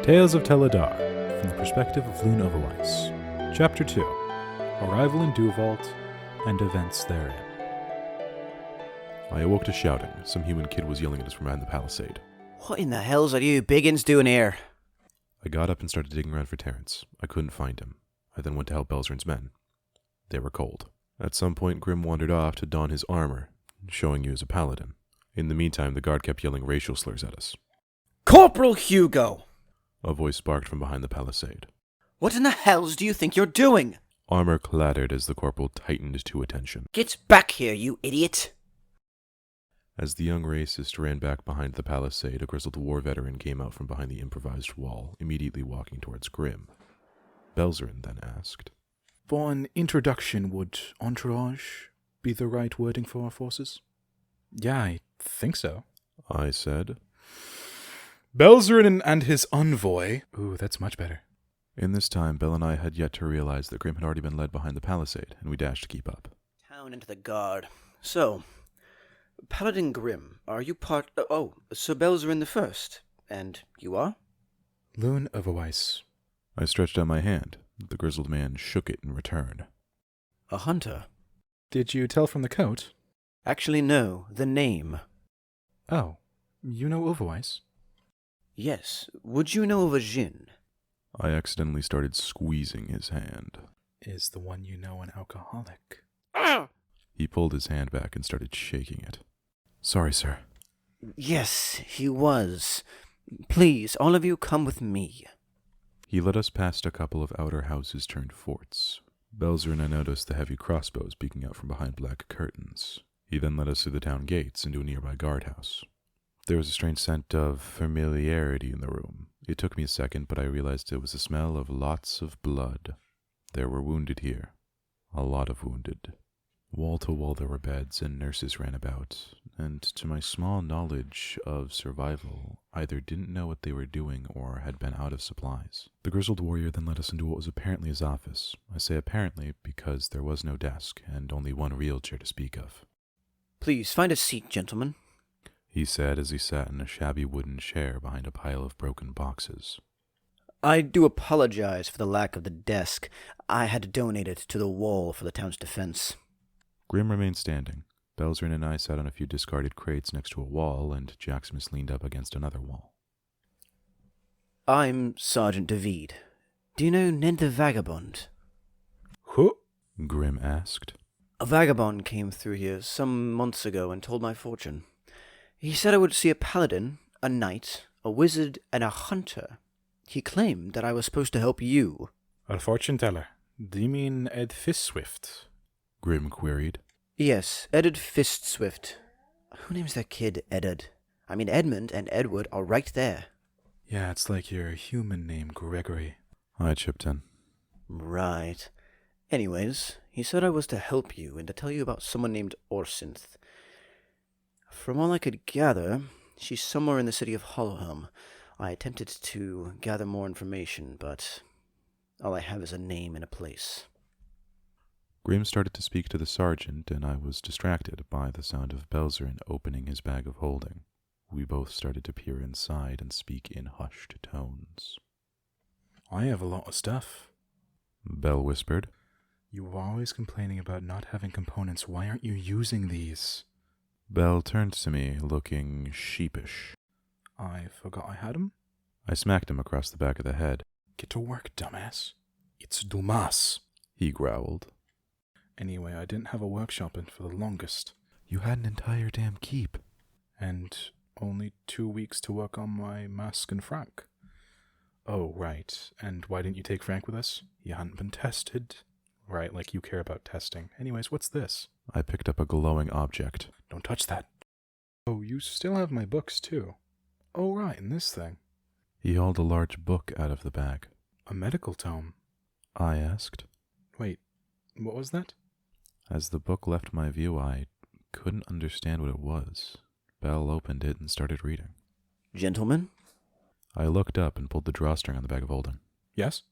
Tales of Tel'adar, from the perspective of Loon Overweiss. Chapter 2. Arrival in Dewvault, and events therein. I awoke to shouting. Some human kid was yelling at us from behind the palisade. What in the hells are you biggins doing here? I got up and started digging around for Terence. I couldn't find him. I then went to help Belzerin's men. They were cold. At some point, Grim wandered off to don his armor, showing you as a paladin. In the meantime, the guard kept yelling racial slurs at us. Corporal Hugo! A voice barked from behind the palisade. What in the hells do you think you're doing? Armor clattered as the corporal tightened to attention. Get back here, you idiot! As the young racist ran back behind the palisade, a grizzled war veteran came out from behind the improvised wall, immediately walking towards Grim. Belzerin then asked, For an introduction, would entourage be the right wording for our forces? Yeah, I think so. I said. Belzerin and his envoy. Ooh, that's much better. In this time, Bell and I had yet to realize that Grim had already been led behind the palisade, and we dashed to keep up. Town into the guard. So, Paladin Grim, are you part... Sir Belzerin the First. And you are? Loon Overweiss. I stretched out my hand. The grizzled man shook it in return. A hunter? Did you tell from the coat? Actually, no. The name. Oh, you know Overweiss? Yes. Would you know of a Jinn? I accidentally started squeezing his hand. Is the one you know an alcoholic? He pulled his hand back and started shaking it. Sorry, sir. Yes, he was. Please, all of you come with me. He led us past a couple of outer houses turned forts. Belzer and I noticed the heavy crossbows peeking out from behind black curtains. He then led us through the town gates into a nearby guardhouse. There was a strange scent of familiarity in the room. It took me a second, but I realized it was the smell of lots of blood. There were wounded here. A lot of wounded. Wall to wall there were beds, and nurses ran about, and to my small knowledge of survival, either didn't know what they were doing or had been out of supplies. The grizzled warrior then led us into what was apparently his office. I say apparently because there was no desk, and only one wheelchair to speak of. Please, find a seat, gentlemen, he said as he sat in a shabby wooden chair behind a pile of broken boxes. I do apologize for the lack of the desk. I had to donate it to the wall for the town's defense. Grim remained standing. Belzerin and I sat on a few discarded crates next to a wall, and Jack Smith leaned up against another wall. I'm Sergeant Dewvault. Do you know Ned the Vagabond? Who? Grim asked. A vagabond came through here some months ago and told my fortune. He said I would see a paladin, a knight, a wizard, and a hunter. He claimed that I was supposed to help you. A fortune teller. Do you mean Ed Fistswift? Grim queried. Yes, Edward Fistswift. Who names their kid Eddard? I mean, Edmund and Edward are right there. Yeah, it's like your human name, Gregory. I chipped in. Right. Anyways, he said I was to help you and to tell you about someone named Orsinth. From all I could gather, she's somewhere in the city of Hollowhelm. I attempted to gather more information, but all I have is a name and a place. Grim started to speak to the sergeant, and I was distracted by the sound of Belzerin opening his bag of holding. We both started to peer inside and speak in hushed tones. I have a lot of stuff. Bell whispered. You were always complaining about not having components. Why aren't you using these? Bell turned to me, looking sheepish. I forgot I had 'em? I smacked him across the back of the head. Get to work, dumbass. It's Dumas. He growled. Anyway, I didn't have a workshop in for the longest. You had an entire damn keep. And only 2 weeks to work on my mask and Frank. Oh, right. And why didn't you take Frank with us? He hadn't been tested. Right, like you care about testing. Anyways, what's this? I picked up a glowing object. Don't touch that. Oh, you still have my books, too. Oh, right, and this thing. He hauled a large book out of the bag. A medical tome. I asked. Wait, what was that? As the book left my view, I couldn't understand what it was. Bell opened it and started reading. Gentlemen? I looked up and pulled the drawstring on the bag of holding. Yes?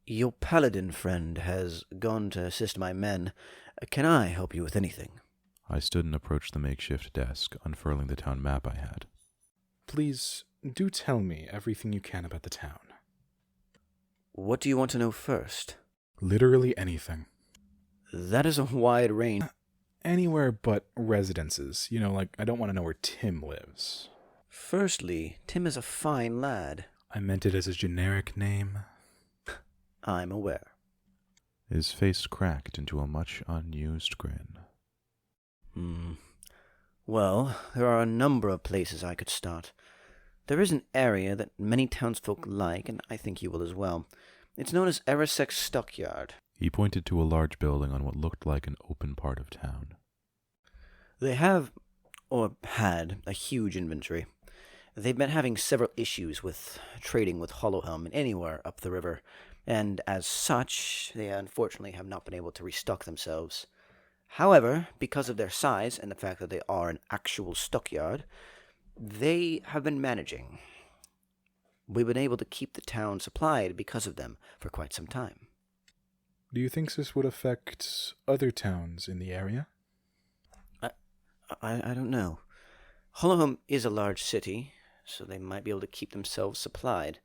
Your paladin friend has gone to assist my men. Can I help you with anything? I stood and approached the makeshift desk, unfurling the town map I had. Please Do tell me everything you can about the town. What do you want to know first? Literally anything. That is a wide range. Anywhere but residences. You know, like, I don't want to know where Tim lives. Firstly, Tim is a fine lad. I meant it as a generic name. I'm aware. His face cracked into a much unused grin. Well, there are a number of places I could start. There is an area that many townsfolk like, and I think you will as well. It's known as Erisek Stockyard. He pointed to a large building on what looked like an open part of town. They have, or had, a huge inventory. They've been having several issues with trading with Hollowhelm and anywhere up the river, and as such, they unfortunately have not been able to restock themselves. However, because of their size and the fact that they are an actual stockyard, they have been managing. We've been able to keep the town supplied because of them for quite some time. Do you think this would affect other towns in the area? I don't know. Hollowhelm is a large city, so they might be able to keep themselves supplied.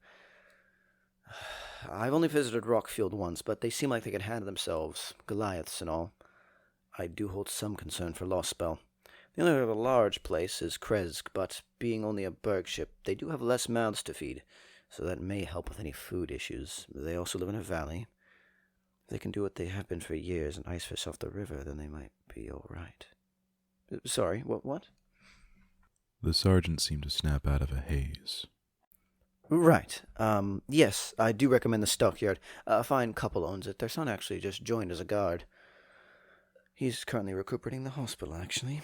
I've only visited Rockfield once, but they seem like they could handle themselves, Goliaths and all. I do hold some concern for Lostspell. The only other large place is Kresk, but being only a burgship, they do have less mouths to feed, so that may help with any food issues. They also live in a valley. If they can do what they have been for years and ice fish off the river, then they might be all right. Sorry, what? The sergeant seemed to snap out of a haze. Right. Yes, I do recommend the stockyard. A fine couple owns it. Their son actually just joined as a guard. He's currently recuperating the hospital, actually.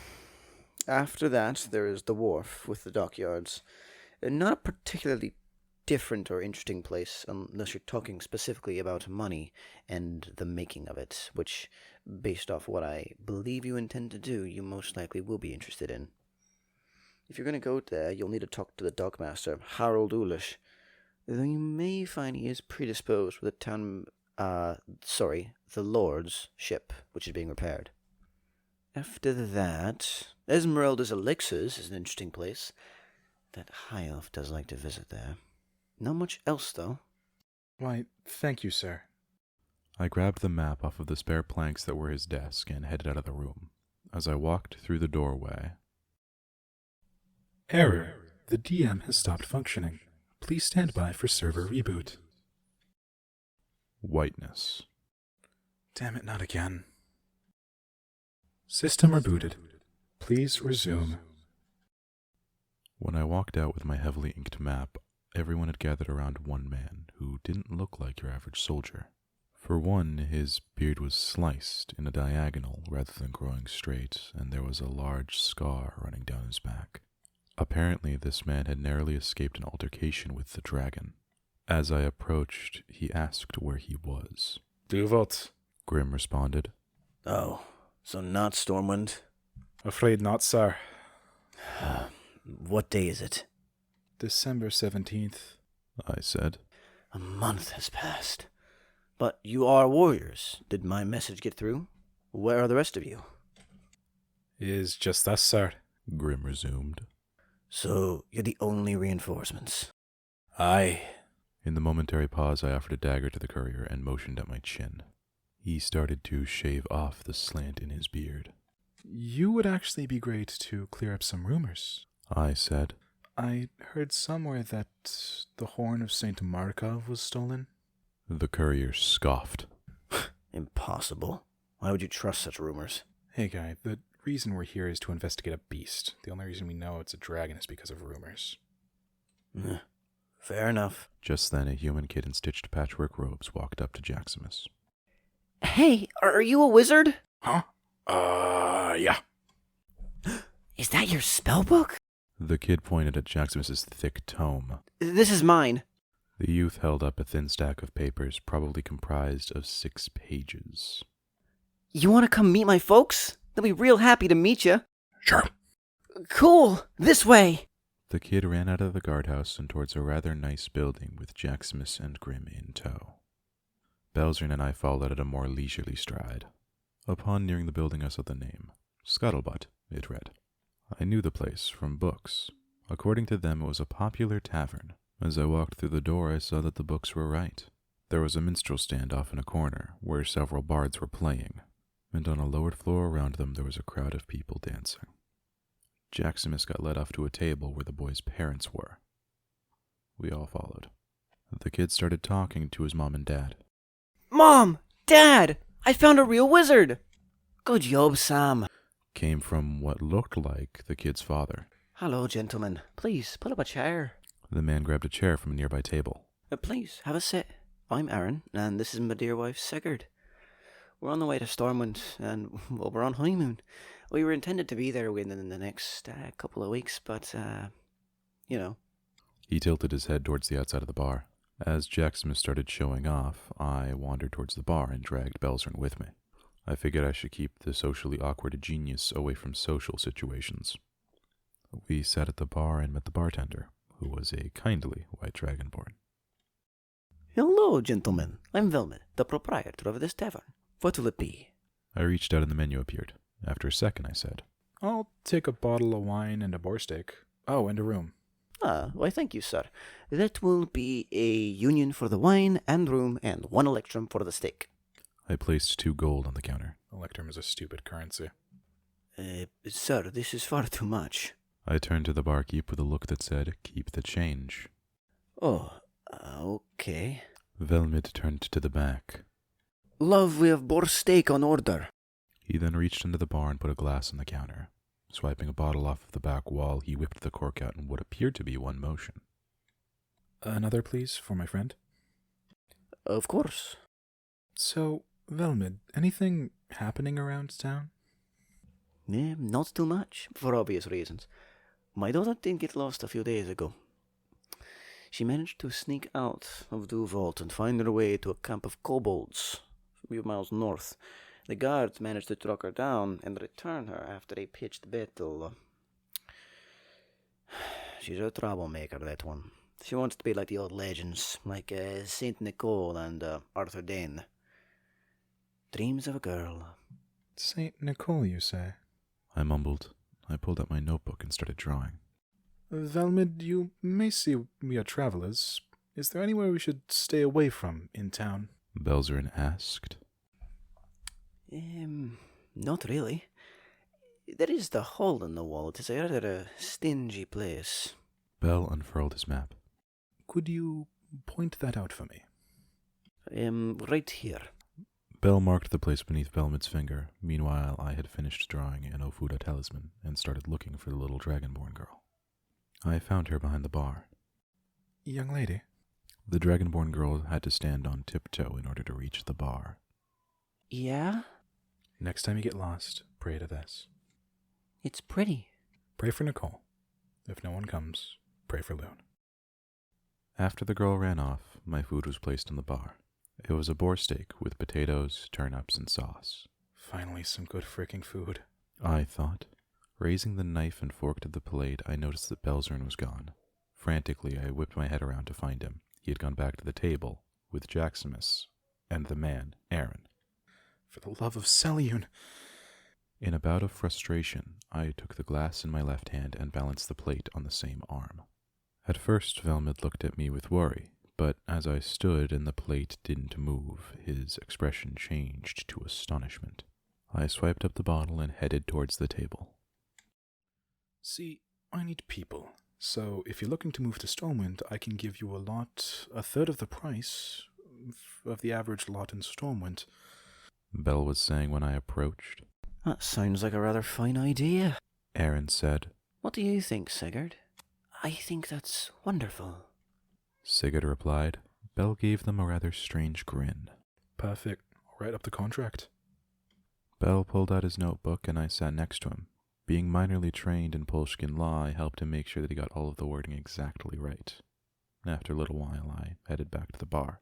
After that, there is the wharf with the dockyards. Not a particularly different or interesting place, unless you're talking specifically about money and the making of it, which, based off what I believe you intend to do, you most likely will be interested in. If you're going to go there, you'll need to talk to the dockmaster, Harold Ulish, though you may find he is predisposed with the Lord's ship, which is being repaired. After that, Esmeralda's Elixirs is an interesting place. That high elf does like to visit there. Not much else, though. Why, thank you, sir. I grabbed the map off of the spare planks that were his desk and headed out of the room. As I walked through the doorway... Error. The DM has stopped functioning. Please stand by for server reboot. Whiteness. Damn it, not again. System rebooted. Please resume. When I walked out with my heavily inked map, everyone had gathered around one man who didn't look like your average soldier. For one, his beard was sliced in a diagonal rather than growing straight, and there was a large scar running down his back. Apparently, this man had narrowly escaped an altercation with the dragon. As I approached, he asked where he was. Dewvault. Grim responded. Oh, so not Stormwind? Afraid not, sir. What day is it? December 17th. I said. A month has passed. But you are warriors. Did my message get through? Where are the rest of you? Is just us, sir. Grim resumed. So, you're the only reinforcements? Aye. In the momentary pause, I offered a dagger to the courier and motioned at my chin. He started to shave off the slant in his beard. You would actually be great to clear up some rumors. I said. I heard somewhere that the horn of Saint Markov was stolen. The courier scoffed. Impossible. Why would you trust such rumors? Hey guy, the reason we're here is to investigate a beast. The only reason we know it's a dragon is because of rumors. Fair enough. Just then, a human kid in stitched patchwork robes walked up to Jaximus. Hey, are you a wizard? Huh? Yeah. Is that your spellbook? The kid pointed at Jaximus's thick tome. This is mine. The youth held up a thin stack of papers, probably comprised of 6 pages. You want to come meet my folks? They'll be real happy to meet you. Sure. Cool. This way. The kid ran out of the guardhouse and towards a rather nice building with Jaximus and Grim in tow. Belzrin and I followed at a more leisurely stride. Upon nearing the building, I saw the name. Scuttlebutt, it read. I knew the place from books. According to them, it was a popular tavern. As I walked through the door, I saw that the books were right. There was a minstrel stand off in a corner, where several bards were playing, and on a lowered floor around them there was a crowd of people dancing. Jaximus got led off to a table where the boy's parents were. We all followed. The kid started talking to his mom and dad. Mom! Dad! I found a real wizard! Good job, Sam. Came from what looked like the kid's father. Hello, gentlemen. Please, pull up a chair. The man grabbed a chair from a nearby table. Please, have a sit. I'm Aaron, and this is my dear wife, Sigurd. We're on the way to Stormwind, and, well, we're on honeymoon. We were intended to be there within the next couple of weeks, but, you know. He tilted his head towards the outside of the bar. As Jaximus started showing off, I wandered towards the bar and dragged Belzern with me. I figured I should keep the socially awkward genius away from social situations. We sat at the bar and met the bartender, who was a kindly white dragonborn. Hello, gentlemen. I'm Velmet, the proprietor of this tavern. What will it be? I reached out and the menu appeared. After a second, I said, I'll take a bottle of wine and a boar steak. Oh, and a room. Why thank you, sir. That will be a union for the wine and room and 1 electrum for the steak. I placed 2 gold on the counter. Electrum is a stupid currency. Sir, this is far too much. I turned to the barkeep with a look that said, keep the change. Oh, okay. Velmid turned to the back. Love, we have boar steak on order. He then reached into the bar and put a glass on the counter. Swiping a bottle off of the back wall, he whipped the cork out in what appeared to be one motion. Another, please, for my friend. Of course. So, Velmid, anything happening around town? Not too much, for obvious reasons. My daughter did get lost a few days ago. She managed to sneak out of Dewvault and find her way to a camp of kobolds a few miles north. The guards managed to track her down and return her after a pitched battle. She's a troublemaker, that one. She wants to be like the old legends, like Saint Nicole and Arthur Dane. Dreams of a girl. Saint Nicole, you say? I mumbled. I pulled out my notebook and started drawing. Velmid, you may see we are travelers. Is there anywhere we should stay away from in town? Belzern asked. Not really. There is the hole in the wall. It is a rather stingy place. Bell unfurled his map. Could you point that out for me? Right here. Bell marked the place beneath Belmid's finger. Meanwhile, I had finished drawing an Ofuda talisman and started looking for the little dragonborn girl. I found her behind the bar. Young lady? The dragonborn girl had to stand on tiptoe in order to reach the bar. Yeah? Next time you get lost, pray to this. It's pretty. Pray for Nicole. If no one comes, pray for Loon. After the girl ran off, my food was placed on the bar. It was a boar steak with potatoes, turnips, and sauce. Finally, some good freaking food. I thought. Raising the knife and fork to the plate, I noticed that Belzern was gone. Frantically, I whipped my head around to find him. He had gone back to the table with Jaximus and the man, Aaron. For the love of Selyun! In a bout of frustration, I took the glass in my left hand and balanced the plate on the same arm. At first, Velmid looked at me with worry, but as I stood and the plate didn't move, his expression changed to astonishment. I swiped up the bottle and headed towards the table. See, I need people. So if you're looking to move to Stormwind, I can give you a third of the price of the average lot in Stormwind. Bell was saying when I approached. That sounds like a rather fine idea. Aaron said. What do you think, Sigurd? I think that's wonderful. Sigurd replied. Bell gave them a rather strange grin. Perfect. I'll write up the contract. Bell pulled out his notebook and I sat next to him. Being minorly trained in Polskin law, I helped him make sure that he got all of the wording exactly right. After a little while, I headed back to the bar.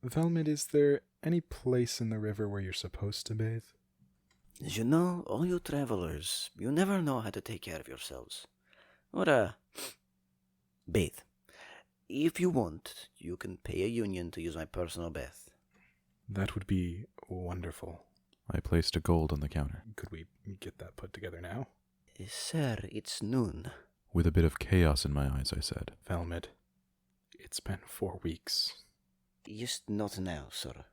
Velmid, is there any place in the river where you're supposed to bathe? As you know, all you travelers, you never know how to take care of yourselves. Or, bathe. If you want, you can pay a union to use my personal bath. That would be wonderful. I placed a gold on the counter. Could we get that put together now? Sir, it's noon. With a bit of chaos in my eyes, I said. Velmid, it's been 4 weeks. Just not now, sir.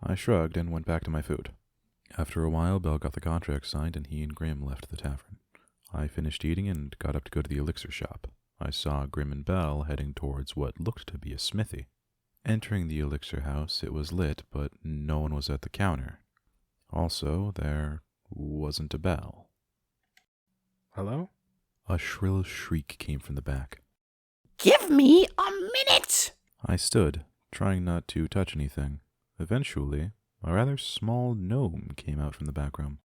I shrugged and went back to my food. After a while, Bell got the contract signed and he and Grim left the tavern. I finished eating and got up to go to the elixir shop. I saw Grim and Bell heading towards what looked to be a smithy. Entering the elixir house, it was lit, but no one was at the counter. Also, there wasn't a bell. Hello? A shrill shriek came from the back. Give me a minute! I stood, trying not to touch anything. Eventually, a rather small gnome came out from the back room.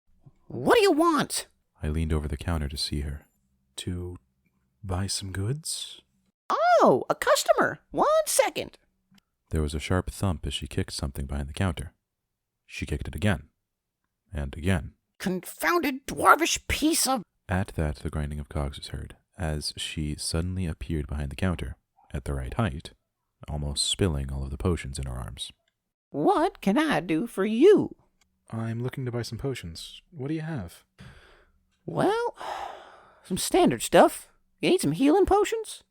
What do you want? I leaned over the counter to see her. To buy some goods? Oh, a customer. 1 second. There was a sharp thump as she kicked something behind the counter. She kicked it again. And again. Confounded dwarvish piece of... At that, the grinding of cogs was heard, as she suddenly appeared behind the counter, at the right height, almost spilling all of the potions in her arms. What can I do for you? I'm looking to buy some potions. What do you have? Well, some standard stuff. You need some healing potions?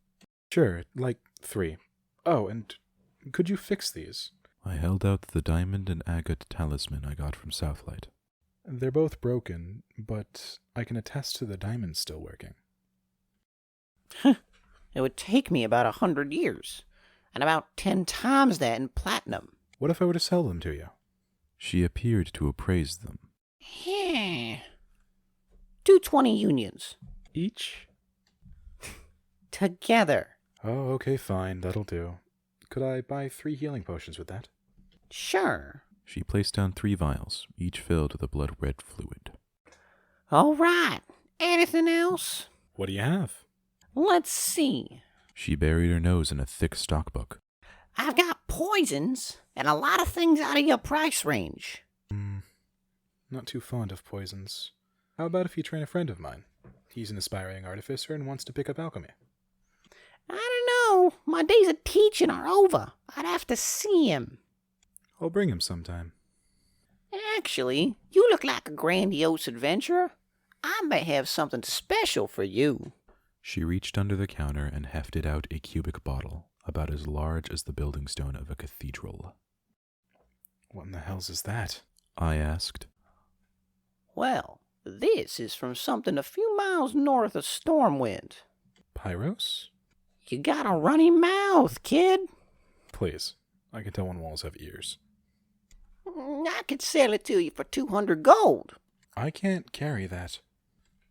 Sure, like 3. Oh, and could you fix these? I held out the diamond and agate talisman I got from Southlight. They're both broken, but I can attest to the diamond still working. It would take me about 100 years, and about 10 times that in platinum. What if I were to sell them to you? She appeared to appraise them. 220 unions. Each? Together. Oh, okay, fine, that'll do. Could I buy 3 healing potions with that? Sure. She placed down 3 vials, each filled with a blood-red fluid. All right. Anything else? What do you have? Let's see. She buried her nose in a thick stockbook. I've got poisons and a lot of things out of your price range. Not too fond of poisons. How about if you train a friend of mine? He's an aspiring artificer and wants to pick up alchemy. I don't know. My days of teaching are over. I'd have to see him. I'll bring him sometime. Actually, you look like a grandiose adventurer. I may have something special for you. She reached under the counter and hefted out a cubic bottle, about as large as the building stone of a cathedral. What in the hell's is that? I asked. Well, this is from something a few miles north of Stormwind. Pyros? You got a runny mouth, kid. Please. I can tell when walls have ears. I could sell it to you for 200 gold. I can't carry that.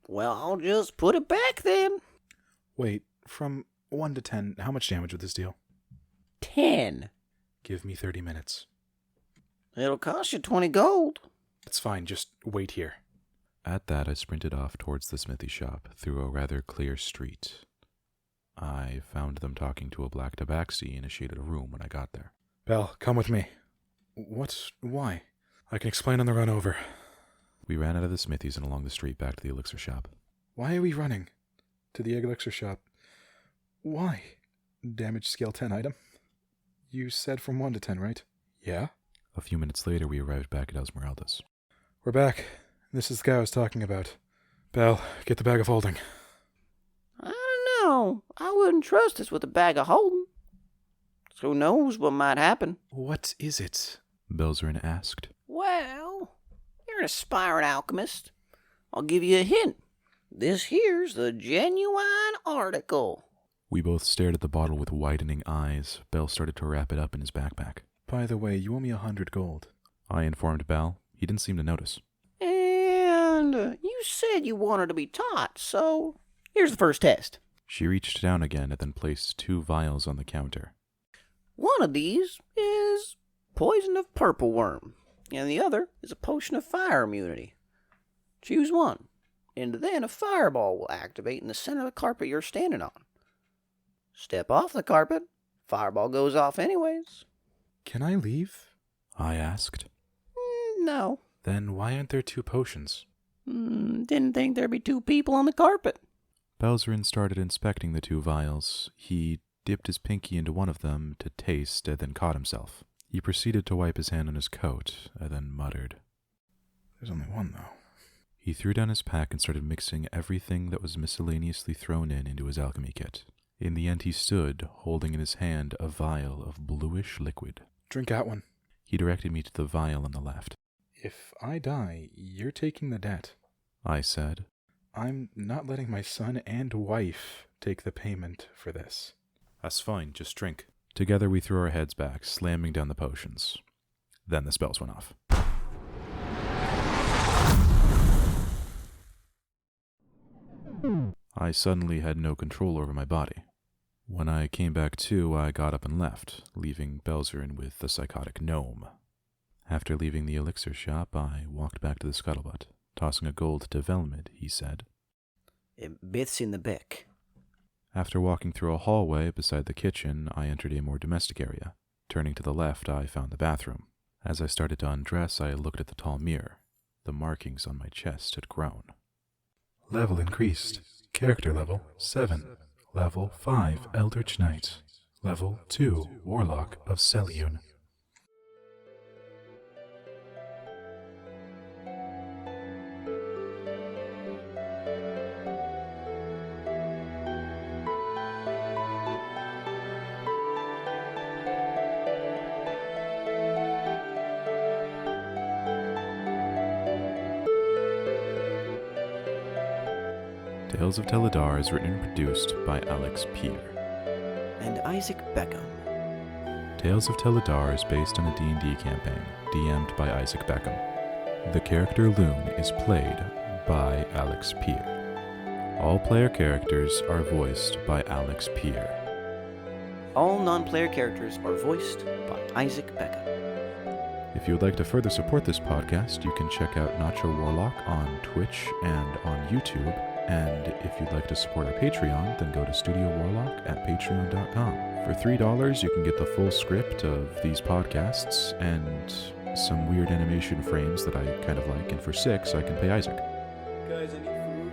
Well, I'll just put it back then. Wait, from 1 to 10, how much damage would this deal? 10. Give me 30 minutes. It'll cost you 20 gold. It's fine, just wait here. At that, I sprinted off towards the smithy shop, through a rather clear street. I found them talking to a black tabaxi in a shaded room when I got there. Belle, come with me. What? Why? I can explain on the run over. We ran out of the smithies and along the street back to the elixir shop. Why are we running? To the elixir shop. Why? Damage scale 10 item? You said from 1 to 10, right? Yeah? A few minutes later, we arrived back at Esmeralda's. We're back. This is the guy I was talking about. Belle, get the bag of holding. I don't know. I wouldn't trust us with a bag of holding. Who knows what might happen? What is it? Belzerin asked. Well, you're an aspiring alchemist. I'll give you a hint. This here's the genuine article. We both stared at the bottle with widening eyes. Bell started to wrap it up in his backpack. By the way, you owe me 100 gold. I informed Bell. He didn't seem to notice. And you said you wanted to be taught, so here's the first test. She reached down again and then placed 2 vials on the counter. One of these is poison of purple worm, and the other is a potion of fire immunity. Choose one, and then a fireball will activate in the center of the carpet you're standing on. Step off the carpet, fireball goes off anyways. Can I leave? I asked. No. Then why aren't there 2 potions? Didn't think there'd be 2 people on the carpet. Belzerin started inspecting the 2 vials. He dipped his pinky into one of them to taste and then caught himself. He proceeded to wipe his hand on his coat and then muttered. There's only one, though. He threw down his pack and started mixing everything that was miscellaneously thrown into his alchemy kit. In the end, he stood, holding in his hand a vial of bluish liquid. Drink that one. He directed me to the vial on the left. If I die, you're taking the debt. I said. I'm not letting my son and wife take the payment for this. That's fine, just drink. Together we threw our heads back, slamming down the potions. Then the spells went off. I suddenly had no control over my body. When I came back to, I got up and left, leaving Belzerin with the psychotic gnome. After leaving the elixir shop, I walked back to the scuttlebutt. Tossing a gold to Velmid, he said. Bits in the beck. After walking through a hallway beside the kitchen, I entered a more domestic area. Turning to the left, I found the bathroom. As I started to undress, I looked at the tall mirror. The markings on my chest had grown. Level increased. Character level 7. Level 5 Eldritch Knight. Level 2 Warlock of Selyun. Tales of Tel'adar is written and produced by Alex Peer. And Isaac Beckham. Tales of Tel'adar is based on a D&D campaign, DM'd by Isaac Beckham. The character Loon is played by Alex Peer. All player characters are voiced by Alex Peer. All non-player characters are voiced by Isaac Beckham. If you would like to further support this podcast, you can check out Nacho Warlock on Twitch and on YouTube. And if you'd like to support our Patreon, then go to Studio Warlock at patreon.com. For $3, you can get the full script of these podcasts and some weird animation frames that I kind of like. And for $6, I can pay Isaac. Guys, I need food.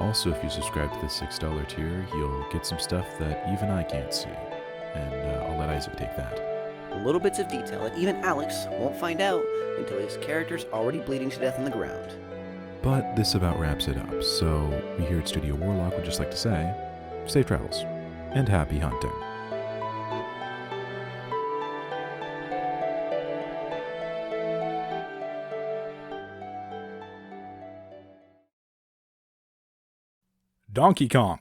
Also, if you subscribe to the $6 tier, you'll get some stuff that even I can't see. And I'll let Isaac take that. Little bits of detail that even Alex won't find out until his character's already bleeding to death on the ground. But this about wraps it up, so we here at Studio Warlock would just like to say, safe travels, and happy hunting. Donkey Kong.